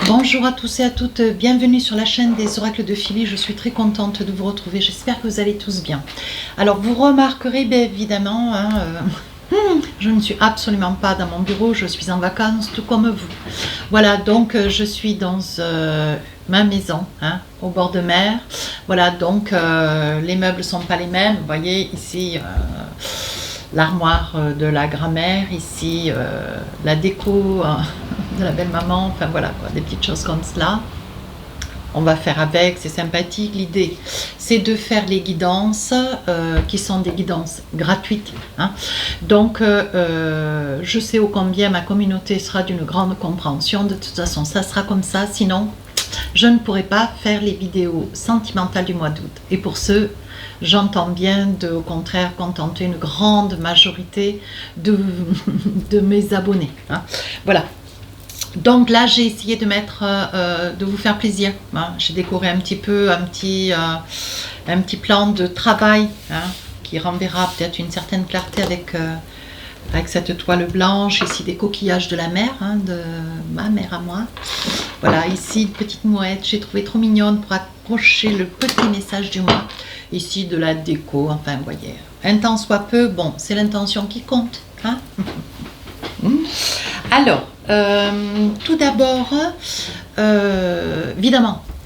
Bonjour à tous et à toutes, bienvenue sur la chaîne des oracles de Philly. Je suis très contente de vous retrouver, j'espère que vous allez tous bien. Alors vous remarquerez bien évidemment, je ne suis absolument pas dans mon bureau, je suis en vacances tout comme vous. Voilà, donc je suis dans ma maison, au bord de mer. Voilà, donc les meubles ne sont pas les mêmes, vous voyez ici... l'armoire de la grand-mère, ici la déco de la belle-maman, enfin voilà, quoi, des petites choses comme cela. On va faire avec, c'est sympathique. L'idée, c'est de faire les guidances qui sont des guidances gratuites. Donc, je sais ô combien ma communauté sera d'une grande compréhension. De toute façon, ça sera comme ça. Sinon, je ne pourrai pas faire les vidéos sentimentales du mois d'août. Et pour ceux, j'entends bien au contraire contenter une grande majorité de mes abonnés. Voilà. Donc là, j'ai essayé de de vous faire plaisir. J'ai décoré un petit peu, un petit plan de travail qui renverra peut-être une certaine clarté avec cette toile blanche. Ici, des coquillages de la mer, de ma mère à moi. Voilà, ici, une petite mouette. J'ai trouvé trop mignonne pour accrocher le petit message du mois. Ici, de la déco. Enfin, vous voyez, un temps soit peu, bon, c'est l'intention qui compte. Alors, tout d'abord,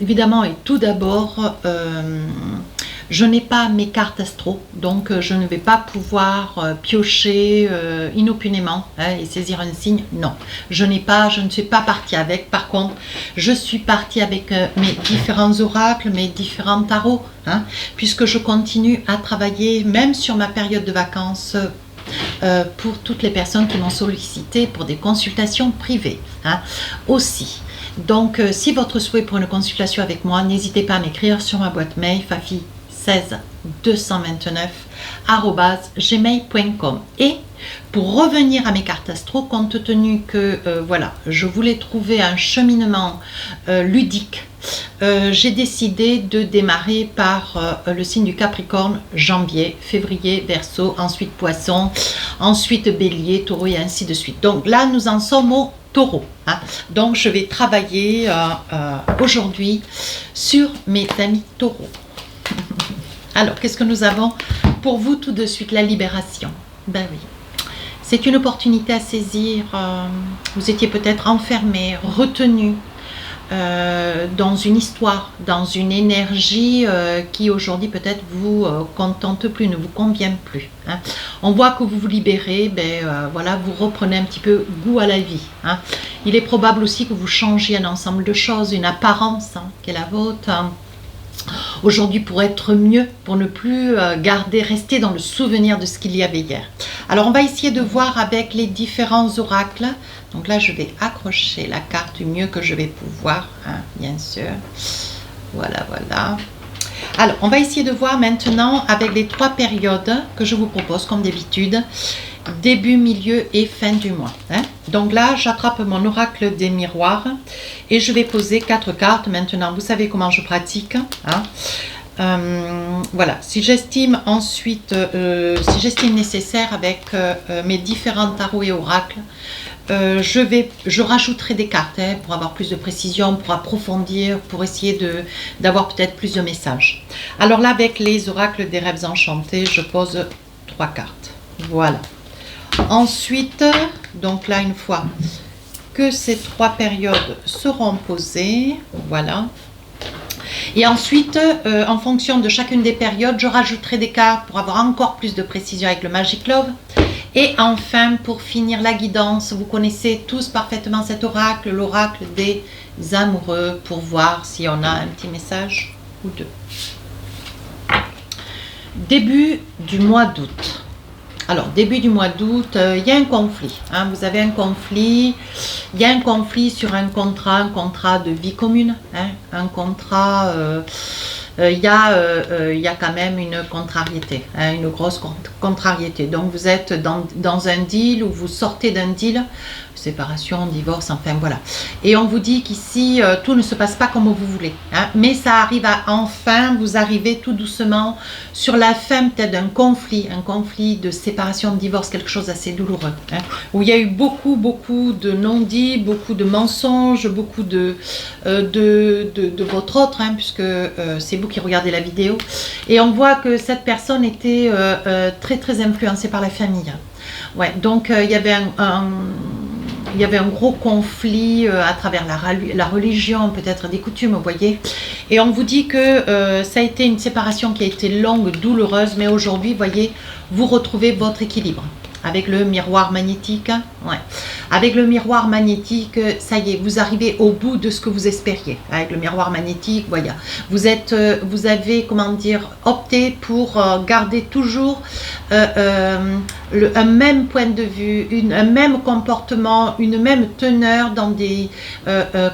évidemment, et tout d'abord, je n'ai pas mes cartes astro, donc je ne vais pas pouvoir piocher inopinément et saisir un signe. Non, je ne suis pas partie avec. Par contre, je suis partie avec mes différents oracles, mes différents tarots, puisque je continue à travailler, même sur ma période de vacances, pour toutes les personnes qui m'ont sollicité pour des consultations privées aussi. Donc, si votre souhait pour une consultation avec moi, n'hésitez pas à m'écrire sur ma boîte mail fafi16229@gmail.com. Et pour revenir à mes cartes astro, compte tenu que voilà, je voulais trouver un cheminement ludique, j'ai décidé de démarrer par le signe du Capricorne, janvier, février, Verseau, ensuite Poisson, ensuite Bélier, Taureau et ainsi de suite. Donc là, nous en sommes au Taureau. Donc je vais travailler aujourd'hui sur mes amis Taureaux. Alors, qu'est-ce que nous avons pour vous tout de suite? La libération. Ben oui. C'est une opportunité à saisir. Vous étiez peut-être enfermé, retenu dans une histoire, dans une énergie qui aujourd'hui peut-être vous contente plus, ne vous convient plus. On voit que vous vous libérez, voilà, vous reprenez un petit peu goût à la vie. Il est probable aussi que vous changiez un ensemble de choses, une apparence qui est la vôtre. Aujourd'hui pour être mieux, pour ne plus rester dans le souvenir de ce qu'il y avait hier. Alors on va essayer de voir avec les différents oracles. Donc là je vais accrocher la carte du mieux que je vais pouvoir, bien sûr. Voilà, voilà. Alors on va essayer de voir maintenant avec les 3 périodes que je vous propose comme d'habitude. Début, milieu et fin du mois. Donc là, j'attrape mon oracle des miroirs et je vais poser 4 cartes. Maintenant, vous savez comment je pratique. Voilà, si j'estime ensuite, si j'estime nécessaire avec mes différents tarots et oracles, je rajouterai des cartes pour avoir plus de précision, pour approfondir, pour essayer d'avoir peut-être plus de messages. Alors là, avec les oracles des rêves enchantés, je pose 3 cartes. Voilà. Ensuite, donc là, une fois que ces 3 périodes seront posées, voilà. Et ensuite, en fonction de chacune des périodes, je rajouterai des cartes pour avoir encore plus de précision avec le Magic Love. Et enfin, pour finir la guidance, vous connaissez tous parfaitement cet oracle, l'oracle des amoureux, pour voir si on a un petit message ou deux. Début du mois d'août. Alors, début du mois d'août, il y a un conflit. Vous avez un conflit. Il y a un conflit sur un contrat de vie commune. Un contrat il y a quand même une contrariété, hein, une grosse contrariété. Donc vous êtes dans un deal ou vous sortez d'un deal, séparation, divorce, enfin voilà. Et on vous dit qu'ici, tout ne se passe pas comme vous voulez. Hein, mais ça arrive à enfin, vous arrivez tout doucement sur la fin peut-être d'un conflit, un conflit de séparation, de divorce, quelque chose d'assez douloureux. Hein, où il y a eu beaucoup de non-dits, beaucoup de mensonges, beaucoup de votre autre, hein, puisque c'est vous qui regardez la vidéo. Et on voit que cette personne était très influencée par la famille. Ouais, donc il y avait il y avait un gros conflit à travers la religion, peut-être des coutumes, vous voyez. Et on vous dit que ça a été une séparation qui a été longue, douloureuse, mais aujourd'hui, vous voyez, vous retrouvez votre équilibre. Avec le miroir magnétique, ouais. Avec le miroir magnétique, ça y est, vous arrivez au bout de ce que vous espériez. Avec le miroir magnétique, voilà. Vous avez, comment dire, opté pour garder toujours un même point de vue, un même comportement, une même teneur dans des,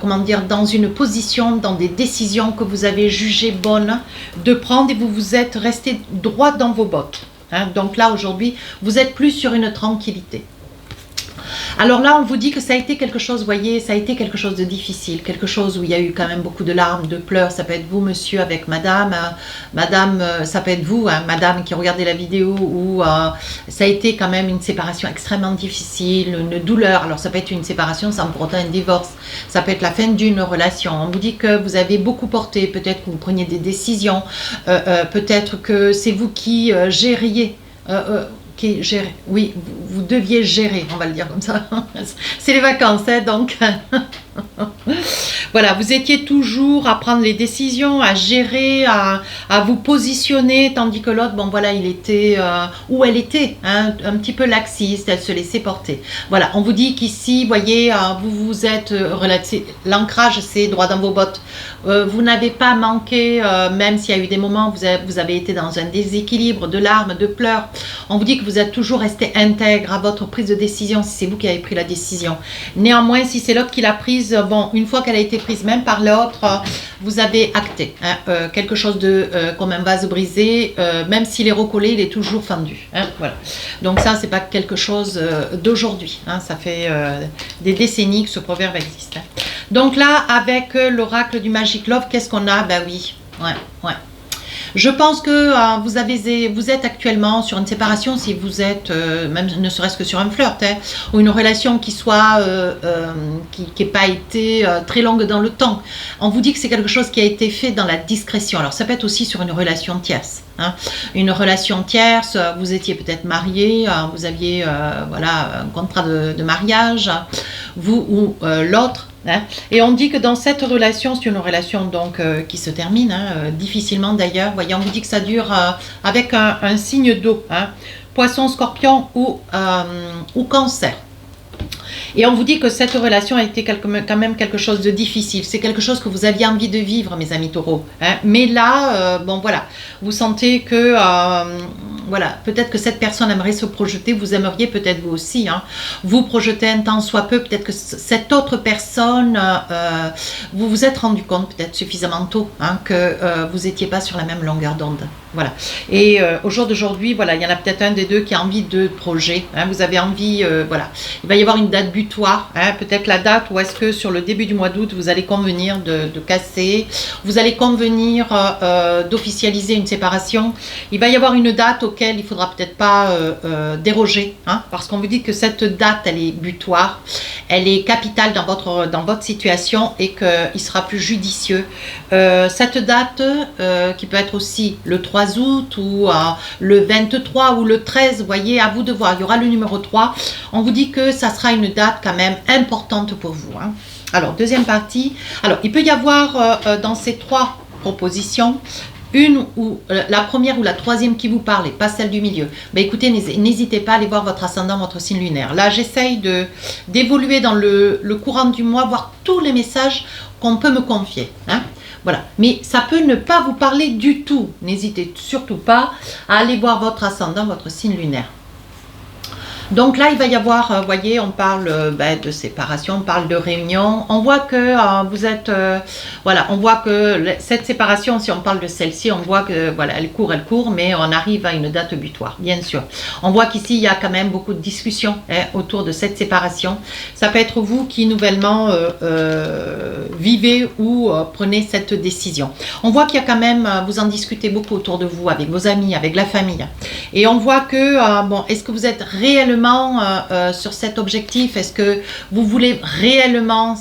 comment dire, dans une position, dans des décisions que vous avez jugées bonnes de prendre et vous vous êtes resté droit dans vos bottes. Hein, donc là, aujourd'hui, vous êtes plus sur une tranquillité. Alors là, on vous dit que ça a été quelque chose, vous voyez, ça a été quelque chose de difficile, quelque chose où il y a eu quand même beaucoup de larmes, de pleurs. Ça peut être vous, monsieur, avec madame, madame, ça peut être vous, hein, madame qui regardez la vidéo, où ça a été quand même une séparation extrêmement difficile, une douleur. Alors ça peut être une séparation sans pour autant un divorce, ça peut être la fin d'une relation. On vous dit que vous avez beaucoup porté, peut-être que vous preniez des décisions, peut-être que c'est vous qui gériez. Oui, vous deviez gérer, on va le dire comme ça. C'est les vacances, hein, donc. Voilà, vous étiez toujours à prendre les décisions, à gérer, à vous positionner, tandis que l'autre, bon voilà, il était, ou elle était, hein, un petit peu laxiste, elle se laissait porter. Voilà, on vous dit qu'ici, voyez, vous êtes relaxé, l'ancrage c'est droit dans vos bottes. Vous n'avez pas manqué, même s'il y a eu des moments où vous avez été dans un déséquilibre, de larmes, de pleurs. On vous dit que vous êtes toujours resté intègre à votre prise de décision, si c'est vous qui avez pris la décision. Néanmoins, si c'est l'autre qui l'a prise, bon, une fois qu'elle a été prise même par l'autre, vous avez acté, hein, quelque chose de comme un vase brisé, même s'il est recollé, il est toujours fendu, hein, voilà. Donc ça, c'est pas quelque chose d'aujourd'hui, hein, ça fait des décennies que ce proverbe existe, hein. Donc là, avec l'oracle du Magic Love, qu'est-ce qu'on a? Ben oui, ouais. Je pense que vous êtes actuellement sur une séparation, si vous êtes, même ne serait-ce que sur un flirt, hein, ou une relation qui soit, qui n'ait pas été très longue dans le temps. On vous dit que c'est quelque chose qui a été fait dans la discrétion. Alors ça peut être aussi sur une relation tierce. Hein. Une relation tierce, vous étiez peut-être marié, vous aviez voilà, un contrat de mariage, vous ou l'autre. Hein. Et on dit que dans cette relation, c'est une relation donc qui se termine, hein, difficilement d'ailleurs. Voyez, on vous dit que ça dure avec un signe d'eau, hein, poisson, scorpion ou cancer. Et on vous dit que cette relation a été quand même quelque chose de difficile. C'est quelque chose que vous aviez envie de vivre, mes amis taureaux. Hein. Mais là, bon voilà, vous sentez que, voilà, peut-être que cette personne aimerait se projeter. Vous aimeriez peut-être vous aussi, hein, vous projeter un temps soit peu. Peut-être que cette autre personne, vous vous êtes rendu compte peut-être suffisamment tôt, hein, que vous n'étiez pas sur la même longueur d'onde. Voilà. Et au jour d'aujourd'hui, voilà, il y en a peut-être un des deux qui a envie de projet. Hein, vous avez envie, voilà. Il va y avoir une date butoir. Hein, peut-être la date où est-ce que sur le début du mois d'août, vous allez convenir de casser. Vous allez convenir d'officialiser une séparation. Il va y avoir une date auquel il ne faudra peut-être pas déroger. Hein, parce qu'on vous dit que cette date, elle est butoir. Elle est capitale dans votre situation et qu'il sera plus judicieux. Cette date, qui peut être aussi le 3 août ou le 23 ou le 13, vous voyez, à vous de voir. Il y aura le numéro 3. On vous dit que ça sera une date quand même importante pour vous. Hein. Alors, deuxième partie. Alors, il peut y avoir dans ces 3 propositions, une ou la première ou la troisième qui vous parle et pas celle du milieu. Ben écoutez, n'hésitez pas à aller voir votre ascendant, votre signe lunaire. Là, j'essaye d'évoluer dans le courant du mois, voir tous les messages qu'on peut me confier. Hein. Voilà, mais ça peut ne pas vous parler du tout. N'hésitez surtout pas à aller voir votre ascendant, votre signe lunaire. Donc là, il va y avoir, vous voyez, on parle de séparation, on parle de réunion. On voit que vous êtes, voilà, on voit que cette séparation, si on parle de celle-ci, on voit que, voilà, elle court, mais on arrive à une date butoir, bien sûr. On voit qu'ici, il y a quand même beaucoup de discussions autour de cette séparation. Ça peut être vous qui nouvellement vivez ou prenez cette décision. On voit qu'il y a quand même, vous en discutez beaucoup autour de vous, avec vos amis, avec la famille. Et on voit que, bon, est-ce que vous êtes réellement sur cet objectif? Est-ce que vous voulez réellement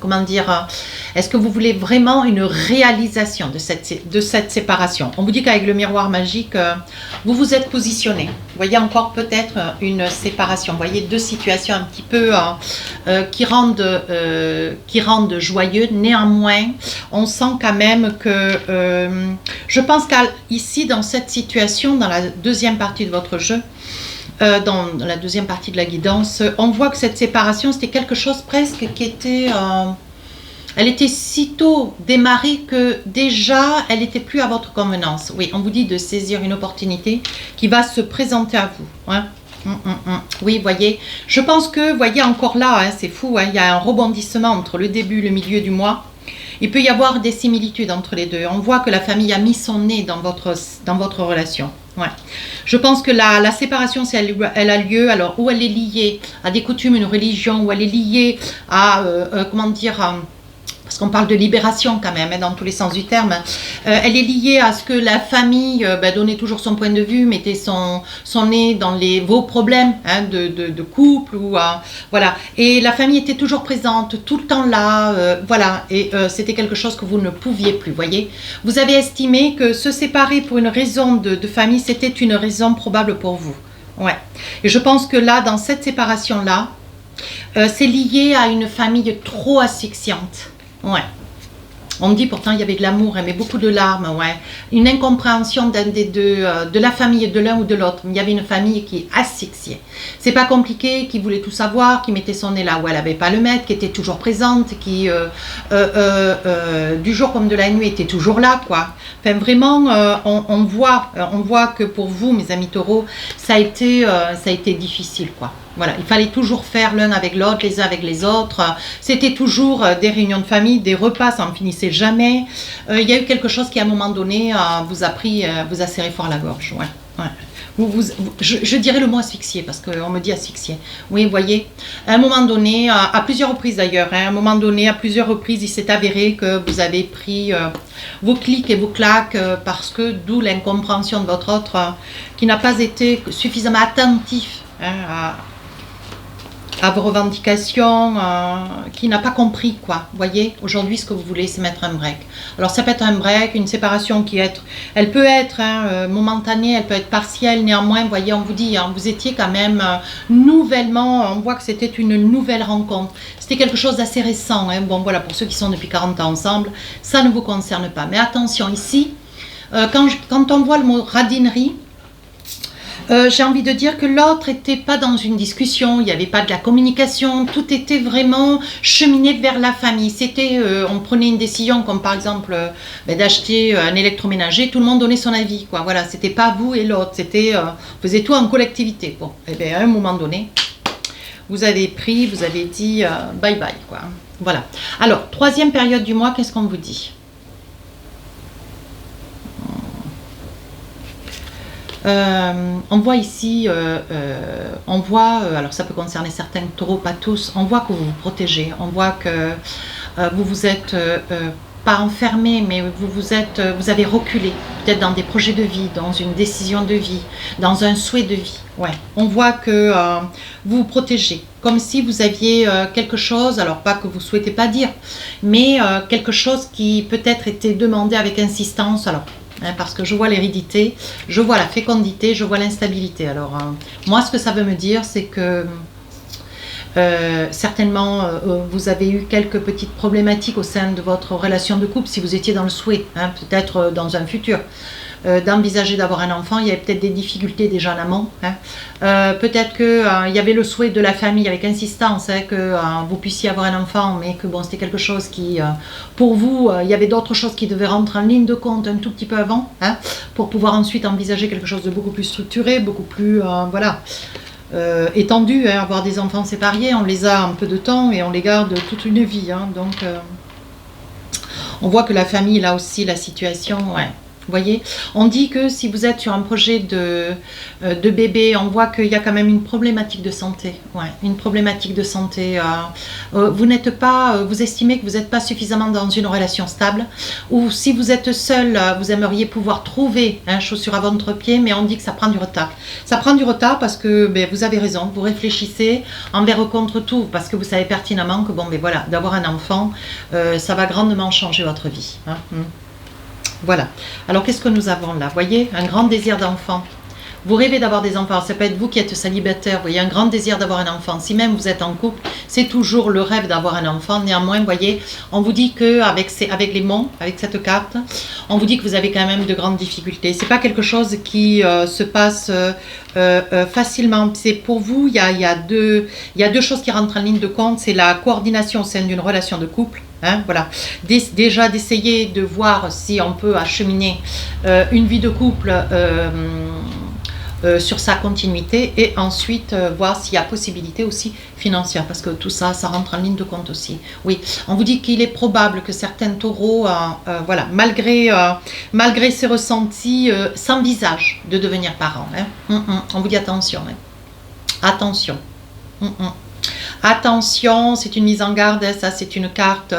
comment dire, est-ce que vous voulez vraiment une réalisation de cette séparation? On vous dit qu'avec le miroir magique, vous vous êtes positionné. Vous voyez encore peut-être une séparation. Vous voyez deux situations un petit peu qui rendent joyeux. Néanmoins, on sent quand même que je pense qu'ici, dans cette situation, dans la deuxième partie de votre jeu, dans la deuxième partie de la guidance, on voit que cette séparation, c'était quelque chose presque qui était... elle était si tôt démarrée que déjà, elle n'était plus à votre convenance. Oui, on vous dit de saisir une opportunité qui va se présenter à vous. Hein. Oui, voyez, je pense que, voyez, encore là, hein, c'est fou, hein, il y a un rebondissement entre le début et le milieu du mois. Il peut y avoir des similitudes entre les deux. On voit que la famille a mis son nez dans votre relation. Ouais. Je pense que la séparation, si elle a lieu, alors où elle est liée à des coutumes, une religion, où elle est liée à, comment dire, parce qu'on parle de libération quand même, hein, dans tous les sens du terme, elle est liée à ce que la famille donnait toujours son point de vue, mettait son nez dans vos problèmes hein, de couple, ou voilà. Et la famille était toujours présente, tout le temps là, voilà. Et c'était quelque chose que vous ne pouviez plus, voyez. Vous avez estimé que se séparer pour une raison de famille, c'était une raison probable pour vous. Ouais. Et je pense que là, dans cette séparation-là, c'est lié à une famille trop asphyxiante. Ouais. On me dit pourtant il y avait de l'amour, mais beaucoup de larmes, ouais. Une incompréhension d'un des deux, de la famille, de l'un ou de l'autre. Il y avait une famille qui asphyxiait. C'est pas compliqué, qui voulait tout savoir, qui mettait son nez là où elle n'avait pas le mettre, qui était toujours présente, qui du jour comme de la nuit était toujours là, quoi. Enfin vraiment, on voit que pour vous, mes amis taureaux, ça a été difficile, quoi. Voilà, il fallait toujours faire l'un avec l'autre, les uns avec les autres. C'était toujours des réunions de famille, des repas, ça n'en finissait jamais. Il y a eu quelque chose qui, à un moment donné, vous a serré fort la gorge. Ouais, ouais. Je dirais le mot asphyxié, parce qu'on me dit asphyxié. Oui, vous voyez, à un moment donné, à plusieurs reprises d'ailleurs, hein, à un moment donné, à plusieurs reprises, il s'est avéré que vous avez pris vos clics et vos claques, parce que d'où l'incompréhension de votre autre, qui n'a pas été suffisamment attentif hein, à vos revendications, qui n'a pas compris, quoi. Vous voyez, aujourd'hui, ce que vous voulez, c'est mettre un break. Alors, ça peut être un break, une séparation elle peut être momentanée, elle peut être partielle. Néanmoins, vous voyez, on vous dit, hein, vous étiez quand même nouvellement, on voit que c'était une nouvelle rencontre. C'était quelque chose d'assez récent. Hein. Bon, voilà, pour ceux qui sont depuis 40 ans ensemble, ça ne vous concerne pas. Mais attention, ici, quand on voit le mot radinerie, j'ai envie de dire que l'autre n'était pas dans une discussion, il n'y avait pas de la communication, tout était vraiment cheminé vers la famille. C'était, on prenait une décision comme par exemple d'acheter un électroménager, tout le monde donnait son avis, quoi. Voilà, c'était pas vous et l'autre, c'était, on faisait tout en collectivité. Bon, et bien à un moment donné, vous avez dit bye bye, quoi. Voilà. Alors, troisième période du mois, qu'est-ce qu'on vous dit ? On voit ici, alors ça peut concerner certains taureaux, pas tous, on voit que vous vous protégez, on voit que vous vous êtes pas enfermé, mais vous avez reculé, peut-être dans des projets de vie, dans une décision de vie, dans un souhait de vie. Ouais. On voit que vous vous protégez, comme si vous aviez quelque chose, alors pas que vous ne souhaitez pas dire, mais quelque chose qui peut-être était demandé avec insistance, alors parce que je vois l'hérédité, je vois la fécondité, je vois l'instabilité. Alors, moi, ce que ça veut me dire, c'est que Certainement, vous avez eu quelques petites problématiques au sein de votre relation de couple, si vous étiez dans le souhait, hein, peut-être dans un futur. D'envisager d'avoir un enfant, il y avait peut-être des difficultés déjà en amont. Hein. Peut-être qu'il y avait le souhait de la famille avec insistance hein, que vous puissiez avoir un enfant, mais que bon, c'était quelque chose qui, pour vous, il y avait d'autres choses qui devaient rentrer en ligne de compte un tout petit peu avant, hein, pour pouvoir ensuite envisager quelque chose de beaucoup plus structuré, beaucoup plus, voilà, étendu. Hein. Avoir des enfants séparés, on les a un peu de temps et on les garde toute une vie. Hein. Donc, on voit que la famille, là aussi, la situation, ouais. Vous voyez, on dit que si vous êtes sur un projet de bébé, on voit qu'il y a quand même une problématique de santé. Ouais, une problématique de santé. Vous n'êtes pas, vous estimez que vous n'êtes pas suffisamment dans une relation stable. Ou si vous êtes seul, vous aimeriez pouvoir trouver un chaussure à votre pied, mais on dit que ça prend du retard. Ça prend du retard parce que ben, vous avez raison, vous réfléchissez envers ou contre tout, parce que vous savez pertinemment que bon, ben voilà, d'avoir un enfant, ça va grandement changer votre vie. Hein. Voilà. Alors, qu'est-ce que nous avons là? Vous voyez, un grand désir d'enfant. Vous rêvez d'avoir des enfants. Ça peut être vous qui êtes célibataire. Vous voyez, un grand désir d'avoir un enfant. Si même vous êtes en couple, c'est toujours le rêve d'avoir un enfant. Néanmoins, vous voyez, on vous dit qu'avec les monts, avec cette carte, on vous dit que vous avez quand même de grandes difficultés. C'est pas quelque chose qui se passe facilement. C'est pour vous, il y a deux choses qui rentrent en ligne de compte. C'est la coordination au sein d'une relation de couple. Hein, voilà. Déjà d'essayer de voir si on peut acheminer une vie de couple sur sa continuité et ensuite voir s'il y a possibilité aussi financière parce que tout ça, ça rentre en ligne de compte aussi. Oui, on vous dit qu'il est probable que certains taureaux, voilà, malgré ses ressentis, s'envisagent de devenir parents. Hein. On vous dit attention. Hein. Attention. Attention, c'est une mise en garde, ça c'est une carte,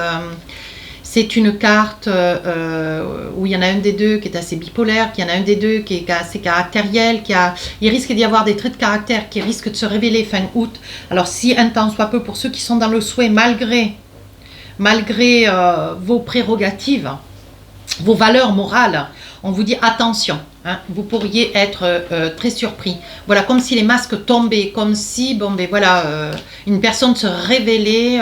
où il y en a un des deux qui est assez bipolaire, qu'il y en a un des deux qui est assez caractériel, il risque d'y avoir des traits de caractère qui risquent de se révéler fin août. Alors si un temps soit peu pour ceux qui sont dans le souhait, malgré vos prérogatives, vos valeurs morales, on vous dit attention. Hein, vous pourriez être très surpris. Voilà, comme si les masques tombaient, comme si, bon, ben voilà, une personne se révélait,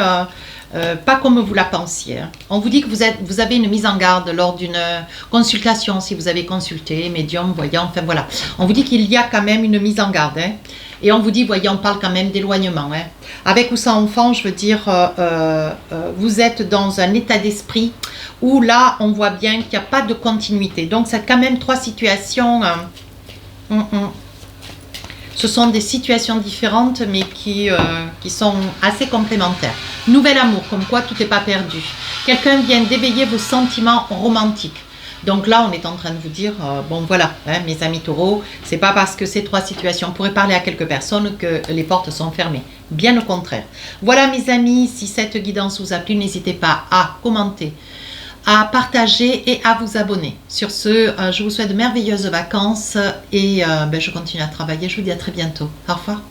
pas comme vous la pensiez. Hein. On vous dit que vous avez une mise en garde lors d'une consultation, si vous avez consulté, médium, voyant, enfin voilà. On vous dit qu'il y a quand même une mise en garde. Hein. Et on vous dit, voyez, on parle quand même d'éloignement. Hein. Avec ou sans enfant, je veux dire, vous êtes dans un état d'esprit où là, on voit bien qu'il n'y a pas de continuité. Donc, c'est quand même trois situations. Ce sont des situations différentes, mais qui sont assez complémentaires. Nouvel amour, comme quoi tout n'est pas perdu. Quelqu'un vient d'éveiller vos sentiments romantiques. Donc là, on est en train de vous dire, bon voilà, hein, mes amis taureaux, c'est pas parce que ces trois situations pourraient parler à quelques personnes que les portes sont fermées. Bien au contraire. Voilà mes amis, si cette guidance vous a plu, n'hésitez pas à commenter, à partager et à vous abonner. Sur ce, je vous souhaite de merveilleuses vacances et je continue à travailler. Je vous dis à très bientôt. Au revoir.